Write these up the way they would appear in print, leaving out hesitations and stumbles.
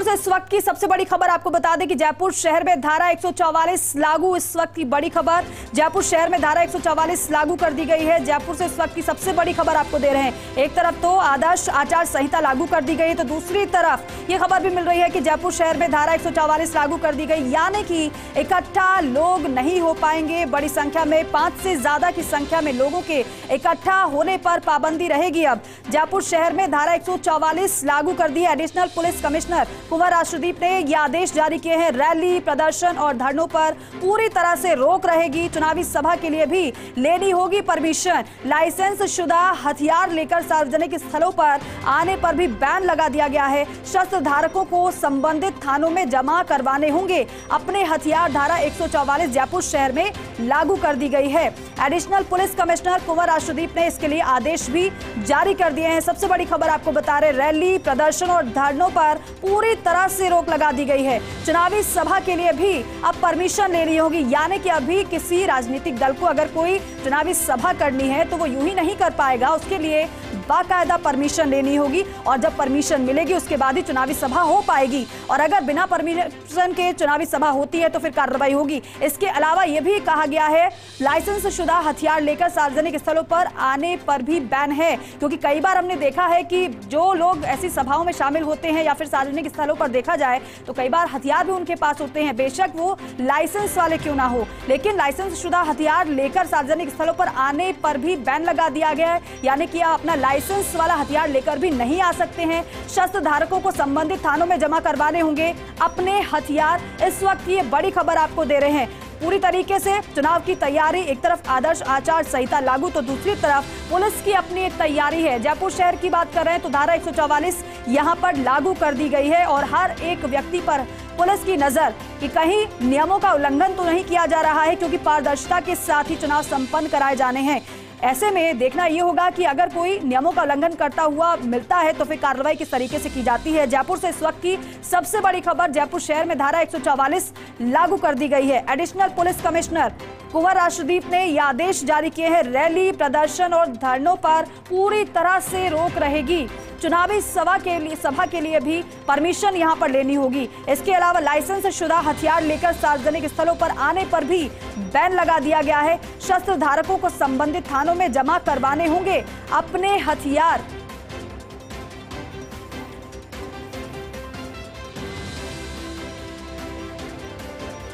से इस वक्त की सबसे बड़ी खबर आपको बता दें कि जयपुर शहर में धारा 144 लागू। इस वक्त की बड़ी खबर, जयपुर शहर में धारा 144 लागू कर दी गई है। जयपुर से इस वक्त की सबसे बड़ी खबर आपको दे रहे हैं। एक तरफ तो आदर्श आचार संहिता लागू कर दी गई है, तो दूसरी तरफ ये खबर भी मिल रही है कि जयपुर शहर में धारा 144 लागू कर दी गई, यानी कि इकट्ठा लोग नहीं हो पाएंगे। बड़ी संख्या में 5 से ज्यादा की संख्या में लोगों के इकट्ठा होने पर पाबंदी रहेगी। अब जयपुर शहर में धारा 144 लागू कर दी है। एडिशनल पुलिस कमिश्नर कुंवर राष्ट्रदीप ने यह आदेश जारी किए हैं। रैली, प्रदर्शन और धरनों पर पूरी तरह से रोक रहेगी। चुनावी सभा के लिए भी लेनी होगी परमिशन। लाइसेंस शुदा हथियार लेकर सार्वजनिक स्थलों पर आने पर भी बैन लगा दिया गया है। शस्त्र धारकों को संबंधित थानों में जमा करवाने होंगे अपने हथियार। धारा 144 जयपुर शहर में लागू कर दी गई है। एडिशनल पुलिस कमिश्नर कुंवर राष्ट्रदीप ने इसके लिए आदेश भी जारी कर दिए हैं। सबसे बड़ी खबर आपको बता रहे, रैली, प्रदर्शन और धरनों पर पूरी तरह से रोक लगा दी गई है। चुनावी सभा के लिए भी अब परमिशन लेनी होगी, यानी कि अभी किसी राजनीतिक दल को अगर कोई चुनावी सभा करनी है तो वो यूं ही नहीं कर पाएगा। उसके लिए बाकायदा परमिशन लेनी होगी और जब परमिशन मिलेगी उसके बाद ही चुनावी सभा हो पाएगी। और अगर बिना परमिशन के चुनावी सभा होती है तो फिर कार्रवाई होगी। इसके अलावा यह भी कहा गया है, लाइसेंस शुदा हथियार लेकर सार्वजनिक स्थलों पर आने पर भी बैन है, क्योंकि कई बार हमने देखा है कि जो लोग ऐसी सभाओं में शामिल होते हैं या फिर सार्वजनिक स्थलों पर देखा जाए तो कई बार हथियार भी उनके पास होते हैं, बेशक वो लाइसेंस वाले क्यों ना हो, लेकिन लाइसेंस शुदा हथियार लेकर सार्वजनिक स्थलों पर आने पर भी बैन लगा दिया गया है, यानी कि आप अपना लाइसेंस वाला हथियार लेकर भी नहीं आ सकते हैं। शस्त्र धारकों को संबंधित थानों में जमा करवाने होंगे अपने हथियार। इस वक्त ये बड़ी खबर आपको दे रहे हैं। पूरी तरीके से चुनाव की तैयारी, एक तरफ आदर्श आचार संहिता लागू तो दूसरी तरफ पुलिस की अपनी एक तैयारी है। जयपुर शहर की बात कर रहे हैं तो धारा 144 यहां पर लागू कर दी गई है और हर एक व्यक्ति पर पुलिस की नजर कि कहीं नियमों का उल्लंघन तो नहीं किया जा रहा है, क्योंकि पारदर्शिता के साथ ही चुनाव संपन्न कराए जाने हैं। ऐसे में देखना यह होगा कि अगर कोई नियमों का उल्लंघन करता हुआ मिलता है तो फिर कार्रवाई किस तरीके से की जाती है। जयपुर से इस वक्त की सबसे बड़ी खबर, जयपुर शहर में धारा 144 लागू कर दी गई है। एडिशनल पुलिस कमिश्नर कुंवर राष्ट्रदीप ने यह आदेश जारी किए हैं। रैली, प्रदर्शन और धरनों पर पूरी तरह से रोक रहेगी। चुनावी सभा के लिए भी परमिशन यहां पर लेनी होगी। इसके अलावा लाइसेंस शुदा हथियार लेकर सार्वजनिक स्थलों पर आने पर भी बैन लगा दिया गया है। शस्त्र धारकों को संबंधित थानों में जमा करवाने होंगे अपने हथियार।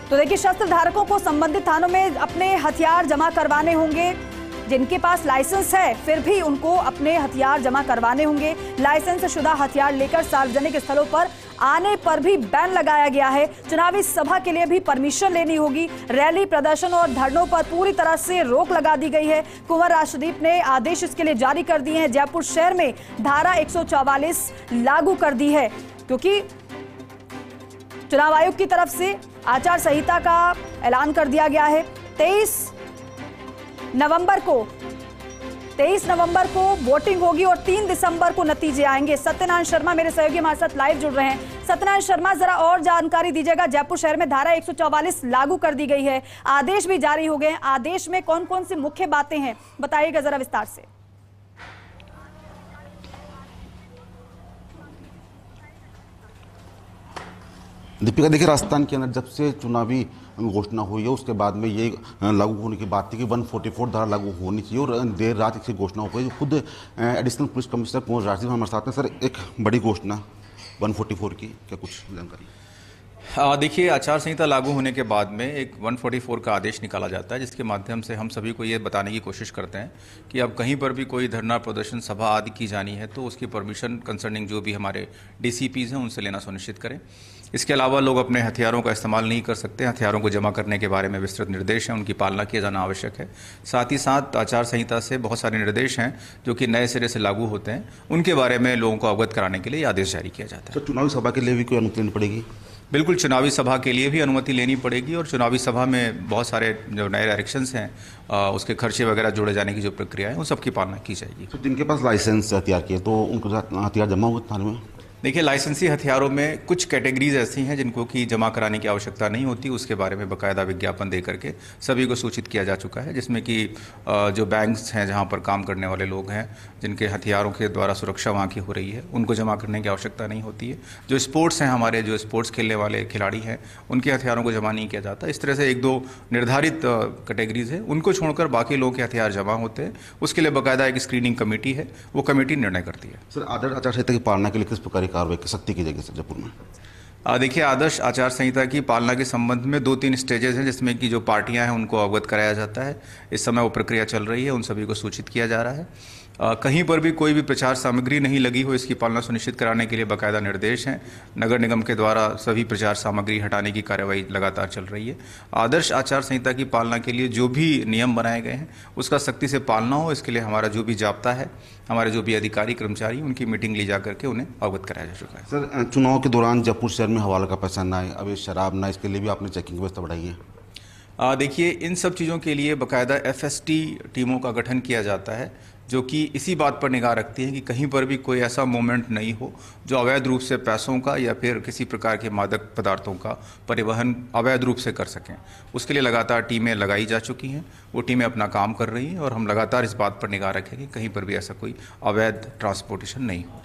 तो देखिए, शस्त्र धारकों को संबंधित थानों में अपने हथियार जमा करवाने होंगे। जिनके पास लाइसेंस है फिर भी उनको अपने हथियार जमा करवाने होंगे। लाइसेंस शुदा हथियार लेकर सार्वजनिक स्थलों पर आने पर भी बैन लगाया गया है। चुनावी सभा के लिए भी परमिशन लेनी होगी। रैली, प्रदर्शन और धरनों पर पूरी तरह से रोक लगा दी गई है। कुंवर राष्ट्रदीप ने आदेश इसके लिए जारी कर दिए हैं। जयपुर शहर में धारा 144 लागू कर दी है, क्योंकि चुनाव आयोग की तरफ से आचार संहिता का ऐलान कर दिया गया है। 23 नवंबर को वोटिंग होगी और 3 दिसंबर को नतीजे आएंगे। सत्यनारायण शर्मा मेरे सहयोगी हमारे साथ लाइव जुड़ रहे हैं। सत्यनारायण शर्मा, जरा और जानकारी दीजिएगा। जयपुर शहर में धारा 144 लागू कर दी गई है, आदेश भी जारी हो गए हैं। आदेश में कौन कौन सी मुख्य बातें हैं, बताइएगा जरा विस्तार से। दीपिका, देखिए, राजस्थान के अंदर जब से चुनावी घोषणा हुई है उसके बाद में ये लागू होने की बात थी कि 144 धारा लागू होनी चाहिए और देर रात इसकी घोषणा हो गई। खुद एडिशनल पुलिस कमिश्नर कुंवर राष्ट्रदीप हमारे साथ में। सर, एक बड़ी घोषणा 144 की, क्या कुछ जानकारी? देखिए, आचार संहिता लागू होने के बाद में एक 144 का आदेश निकाला जाता है, जिसके माध्यम से हम सभी को ये बताने की कोशिश करते हैं कि अब कहीं पर भी कोई धरना, प्रदर्शन, सभा आदि की जानी है तो उसकी परमिशन कंसर्निंग जो भी हमारे DCPs हैं उनसे लेना सुनिश्चित करें। इसके अलावा लोग अपने हथियारों का इस्तेमाल नहीं कर सकते। हथियारों को जमा करने के बारे में विस्तृत निर्देश हैं, उनकी पालना किया जाना आवश्यक है। साथ ही साथ आचार संहिता से बहुत सारे निर्देश हैं जो कि नए सिरे से लागू होते हैं, उनके बारे में लोगों को अवगत कराने के लिए आदेश जारी किया जाता है। तो चुनावी सभा के लिए भी कोई अनुमति लेनी पड़ेगी? बिल्कुल, चुनावी सभा के लिए भी अनुमति लेनी पड़ेगी और चुनावी सभा में बहुत सारे जो नए डायरेक्शंस हैं उसके खर्चे वगैरह जोड़े जाने की जो प्रक्रिया है उन सबकी पालना की जाएगी। तो जिनके पास लाइसेंस हथियार की है तो उनको हथियार जमा हुए थाने में? देखिए, लाइसेंसी हथियारों में कुछ कैटेगरीज ऐसी हैं जिनको कि जमा कराने की आवश्यकता नहीं होती, उसके बारे में बाकायदा विज्ञापन दे करके सभी को सूचित किया जा चुका है, जिसमें कि जो बैंक्स हैं जहां पर काम करने वाले लोग हैं जिनके हथियारों के द्वारा सुरक्षा वहां की हो रही है, उनको जमा करने की आवश्यकता नहीं होती है। जो स्पोर्ट्स हैं, हमारे जो स्पोर्ट्स खेलने वाले खिलाड़ी हैं, उनके हथियारों को जमा नहीं किया जाता। इस तरह से एक दो निर्धारित कैटेगरीज है, उनको छोड़कर बाकी लोगों के हथियार जमा होते हैं। उसके लिए बाकायदा एक स्क्रीनिंग कमेटी है, वो कमेटी निर्णय करती है। सर, आदर्श आचार संहिता की पालना के लिए किस प्रकार की कार्रवाई की सख्ती की जाएगी सर जयपुर में? देखिए, आदर्श आचार संहिता की पालना के संबंध में 2-3 स्टेजेस हैं, जिसमें कि जो पार्टियां हैं उनको अवगत कराया जाता है। इस समय वो प्रक्रिया चल रही है, उन सभी को सूचित किया जा रहा है। कहीं पर भी कोई भी प्रचार सामग्री नहीं लगी हो, इसकी पालना सुनिश्चित कराने के लिए बाकायदा निर्देश हैं। नगर निगम के द्वारा सभी प्रचार सामग्री हटाने की कार्रवाई लगातार चल रही है। आदर्श आचार संहिता की पालना के लिए जो भी नियम बनाए गए हैं उसका सख्ती से पालना हो, इसके लिए हमारा जो भी जाब्ता है, हमारे जो भी अधिकारी कर्मचारी, उनकी मीटिंग ली जा करके उन्हें अवगत कराया जा चुका है। सर, चुनाव के दौरान जयपुर शहर में हवाला का पैसा ना आए, अवैध शराब ना, इसके लिए भी आपने चेकिंग व्यवस्था बढ़ाई है? देखिए, इन सब चीज़ों के लिए बाकायदा FST टीमों का गठन किया जाता है, जो कि इसी बात पर निगाह रखती है कि कहीं पर भी कोई ऐसा मोमेंट नहीं हो जो अवैध रूप से पैसों का या फिर किसी प्रकार के मादक पदार्थों का परिवहन अवैध रूप से कर सकें। उसके लिए लगातार टीमें लगाई जा चुकी हैं, वो टीमें अपना काम कर रही हैं और हम लगातार इस बात पर निगाह रखें कि कहीं पर भी ऐसा कोई अवैध ट्रांसपोर्टेशन नहीं हो।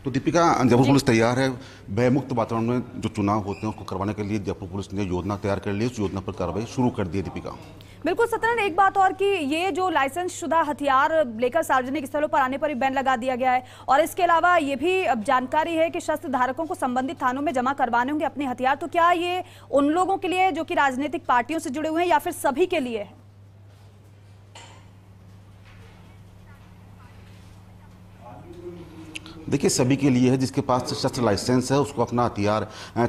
तो दीपिका, जयपुर पुलिस तैयार है भयमुक्त वातावरण में जो चुनाव होते हैं उसको करवाने के लिए? जयपुर पुलिस ने योजना तैयार कर ली, उस योजना पर कार्रवाई शुरू कर दी है दीपिका। बिल्कुल सत्यनारायण, एक बात और कि ये जो लाइसेंस शुदा हथियार लेकर सार्वजनिक स्थलों पर आने पर ही बैन लगा दिया गया है, और इसके अलावा ये भी अब जानकारी है कि शस्त्र धारकों को संबंधित थानों में जमा करवाने होंगे अपने हथियार। तो क्या ये उन लोगों के लिए जो कि राजनीतिक पार्टियों से जुड़े हुए हैं या फिर सभी के लिए है? देखिए, सभी के लिए है। जिसके पास शस्त्र लाइसेंस है उसको अपना हथियार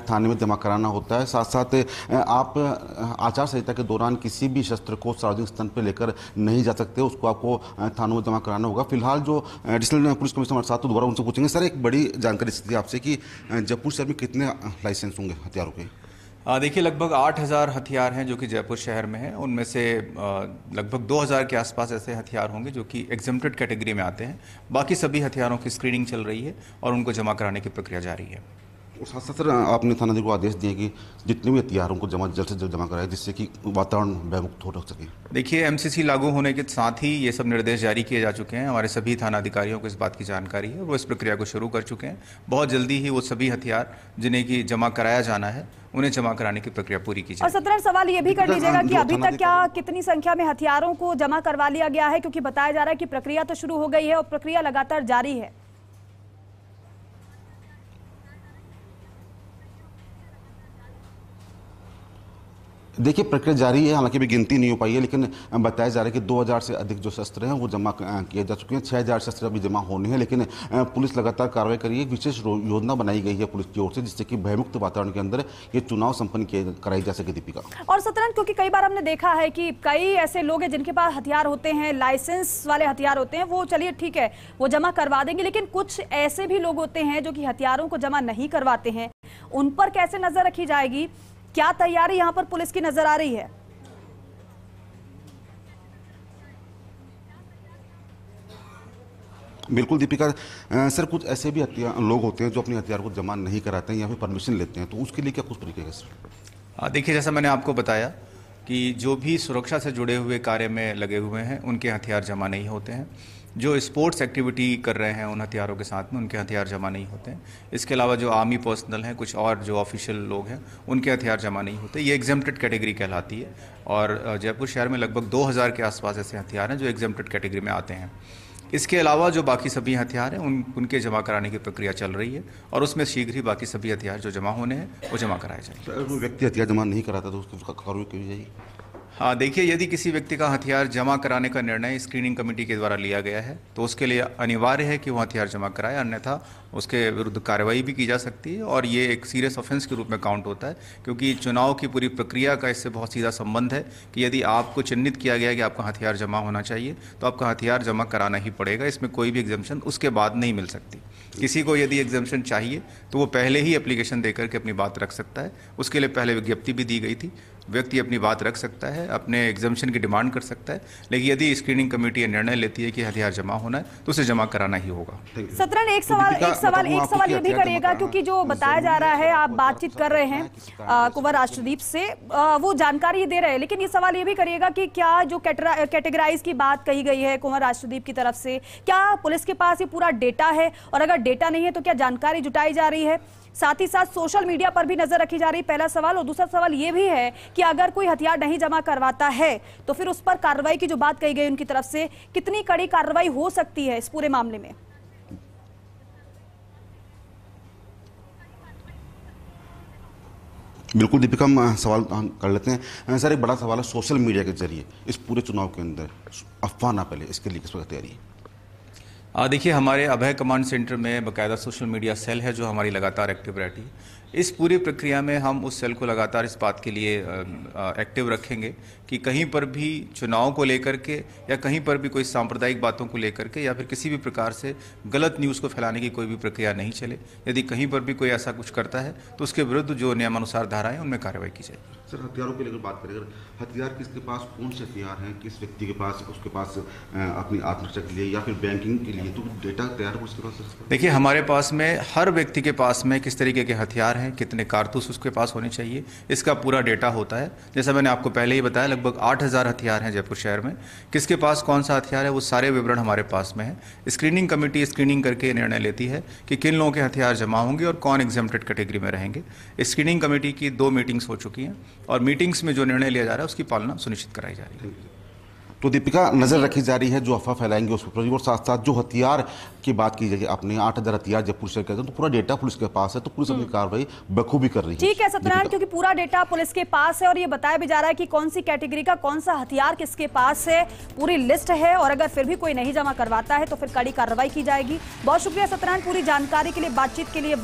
थाने में जमा कराना होता है। साथ साथ आप आचार संहिता के दौरान किसी भी शस्त्र को सार्वजनिक स्थान पर लेकर नहीं जा सकते, उसको आपको थानों में जमा कराना होगा। फिलहाल जो एडिशनल पुलिस कमिश्नर हमारे साथ तो दोबारा उनसे पूछेंगे। सर, एक बड़ी जानकारी थी आपसे कि जयपुर शहर में कितने लाइसेंस होंगे हथियारों के? देखिए, लगभग 8,000 हथियार हैं जो कि जयपुर शहर में हैं। उनमें से लगभग 2,000 के आसपास ऐसे हथियार होंगे जो कि एग्जम्प्टेड कैटेगरी में आते हैं। बाकी सभी हथियारों की स्क्रीनिंग चल रही है और उनको जमा कराने की प्रक्रिया जारी है। और साथ साथ सर, आपने थानाधिकारी को आदेश दिए कि जितने भी हथियारों को जल्द से जल्द जमा कराए, जिससे कि वातावरण भयमुक्त हो सके। देखिए, MCC लागू होने के साथ ही ये सब निर्देश जारी किए जा चुके हैं। हमारे सभी थाना अधिकारियों को इस बात की जानकारी है, वो इस प्रक्रिया को शुरू कर चुके हैं। बहुत जल्दी ही वो सभी हथियार जिन्हें कि जमा कराया जाना है, उन्हें जमा कराने की प्रक्रिया पूरी की जाएगी। और सत्रह सवाल ये भी कर लीजिएगा कि अभी तक क्या कितनी संख्या में हथियारों को जमा करवा लिया गया है, क्योंकि बताया जा रहा है कि प्रक्रिया तो शुरू हो गई है और प्रक्रिया लगातार जारी है। देखिए, प्रक्रिया जारी है, हालांकि अभी गिनती नहीं हो पाई है, लेकिन बताया जा रहा है कि 2000 से अधिक जो शस्त्र हैं वो जमा किए जा चुके हैं। 6000 शस्त्र अभी जमा होने हैं, लेकिन पुलिस लगातार कार्रवाई कर रही है। विशेष योजना बनाई गई है पुलिस की ओर से, जिससे कि भयमुक्त वातावरण के अंदर ये चुनाव संपन्न कराई जा सके। दीपिका, और सत्रन, क्योंकि कई बार हमने देखा है कि कई ऐसे लोग हैं जिनके पास हथियार होते हैं, लाइसेंस वाले हथियार होते हैं, वो चलिए ठीक है वो जमा करवा देंगे, लेकिन कुछ ऐसे भी लोग होते हैं जो कि हथियारों को जमा नहीं करवाते हैं। उन पर कैसे नजर रखी जाएगी? क्या तैयारी यहां पर पुलिस की नजर आ रही है? बिल्कुल दीपिका, सर कुछ ऐसे भी लोग होते हैं जो अपने हथियार को जमा नहीं कराते हैं या फिर परमिशन लेते हैं, तो उसके लिए क्या कुछ तरीके हैं सर? देखिए, जैसा मैंने आपको बताया कि जो भी सुरक्षा से जुड़े हुए कार्य में लगे हुए हैं उनके हथियार जमा नहीं होते हैं। जो स्पोर्ट्स एक्टिविटी कर रहे हैं उन हथियारों के साथ में उनके हथियार जमा नहीं होते हैं। इसके अलावा जो आर्मी पर्सनल हैं, कुछ और जो ऑफिशियल लोग हैं, उनके हथियार जमा नहीं होते। ये एग्जेम्प्टेड कैटेगरी कहलाती है और जयपुर शहर में लगभग 2000 के आसपास ऐसे हथियार हैं जो एग्जेम्प्टेड कैटेगरी में आते हैं। इसके अलावा जो बाकी सभी हथियार हैं उनके जमा कराने की प्रक्रिया चल रही है और उसमें शीघ्र ही बाकी सभी हथियार जो जमा होने हैं वो जमा कराए जाएंगे। अगर कोई व्यक्ति हथियार जमा नहीं कराता तो उसकी कार्रवाई की जाएगी? हाँ, देखिए, यदि किसी व्यक्ति का हथियार जमा कराने का निर्णय स्क्रीनिंग कमेटी के द्वारा लिया गया है तो उसके लिए अनिवार्य है कि वो हथियार जमा कराए, अन्यथा उसके विरुद्ध कार्रवाई भी की जा सकती है और ये एक सीरियस ऑफेंस के रूप में काउंट होता है, क्योंकि चुनाव की पूरी प्रक्रिया का इससे बहुत सीधा संबंध है कि यदि आपको चिन्हित किया गया है कि आपका हथियार जमा होना चाहिए तो आपका हथियार जमा कराना ही पड़ेगा। इसमें कोई भी एग्जम्पशन उसके बाद नहीं मिल सकती। किसी को यदि एग्जम्पशन चाहिए तो वो पहले ही एप्लीकेशन देकर के अपनी बात रख सकता है। उसके लिए पहले विज्ञप्ति भी दी गई थी, व्यक्ति अपनी बात रख सकता है, अपने एग्जामिशन की डिमांड कर सकता है, लेकिन यदि स्क्रीनिंग कमेटी ये निर्णय लेती है कि हथियार जमा होना है तो उसे जमा कराना ही होगा। सतरन, एक सवाल ये भी करिएगा, क्योंकि जो बताया जा रहा है, आप बातचीत कर रहे हैं कुंवर राष्ट्रदीप से, वो जानकारी दे रहे हैं, लेकिन ये सवाल ये भी करिएगा कि क्या जो कैटेगराइज की बात कही गई है कुंवर राष्ट्रदीप की तरफ से, क्या पुलिस के पास ये पूरा डेटा है, और अगर डेटा नहीं है तो क्या जानकारी जुटाई जा रही है? साथ ही साथ सोशल मीडिया पर भी नजर रखी जा रही है, पहला सवाल। और दूसरा सवाल ये भी है कि अगर कोई हथियार नहीं जमा करवाता है तो फिर उस पर कार्रवाई की जो बात कही गई उनकी तरफ से, कितनी कड़ी कार्रवाई हो सकती है इस पूरे मामले में? बिल्कुल दीपिका, हम सवाल कर लेते हैं। सर, एक बड़ा सवाल है सोशल मीडिया के जरिए इस पूरे चुनाव के अंदर अफवाह ना फैले, इसके लिए किस वक्त तैयारी है? देखिए, हमारे अभय कमांड सेंटर में बाकायदा सोशल मीडिया सेल है जो हमारी लगातार एक्टिव रहती है। इस पूरी प्रक्रिया में हम उस सेल को लगातार इस बात के लिए एक्टिव रखेंगे कि कहीं पर भी चुनाव को लेकर के या कहीं पर भी कोई सांप्रदायिक बातों को लेकर के या फिर किसी भी प्रकार से गलत न्यूज़ को फैलाने की कोई भी प्रक्रिया नहीं चले। यदि कहीं पर भी कोई ऐसा कुछ करता है तो उसके विरुद्ध जो नियमानुसार धाराएं उनमें कार्रवाई की जाएगी। सर, हथियारों की लेकर बात करें, अगर हथियार किसके पास, कौन से हथियार हैं, किस व्यक्ति के पास, उसके पास अपनी आत्मरक्षा के लिए या फिर बैंकिंग के लिए, तो डेटा तैयार हो उसके पास? देखिए, हमारे पास में हर व्यक्ति के पास में किस तरीके के हथियार हैं, कितने कारतूस उसके पास होने चाहिए, इसका पूरा डेटा होता है। जैसा मैंने आपको पहले ही बताया, लगभग 8000 हथियार हैं जयपुर शहर में। किसके पास कौन सा हथियार है वो सारे विवरण हमारे पास में है। स्क्रीनिंग कमेटी स्क्रीनिंग करके निर्णय लेती है कि किन लोगों के हथियार जमा होंगे और कौन एग्जेम्प्टेड कैटेगरी में रहेंगे। स्क्रीनिंग कमेटी की 2 मीटिंग्स हो चुकी हैं और मीटिंग्स में जो निर्णय लिया जा रहा है उसकी पालना सुनिश्चित कराई जा रही है। तो दीपिका, नजर रखी जा रही है जो अफवाह फैलाएंगे उस पर, और साथ साथ जो हथियार की बात की जाएगी, आपने 8000 हथियार जयपुर शहर कहते हैं, तो पूरा डेटा पुलिस के पास है, तो पुलिस अपनी कार्रवाई बखूबी कर रही है। ठीक है सत्यनारायण, क्योंकि पूरा डेटा पुलिस के पास है और ये बताया भी जा रहा है कि कौन सी कैटेगरी का कौन सा हथियार किसके पास है, पूरी लिस्ट है, और अगर फिर भी कोई नहीं जमा करवाता है तो फिर कड़ी कार्रवाई की जाएगी। बहुत शुक्रिया सत्यनारायण पूरी जानकारी के लिए, बातचीत के लिए।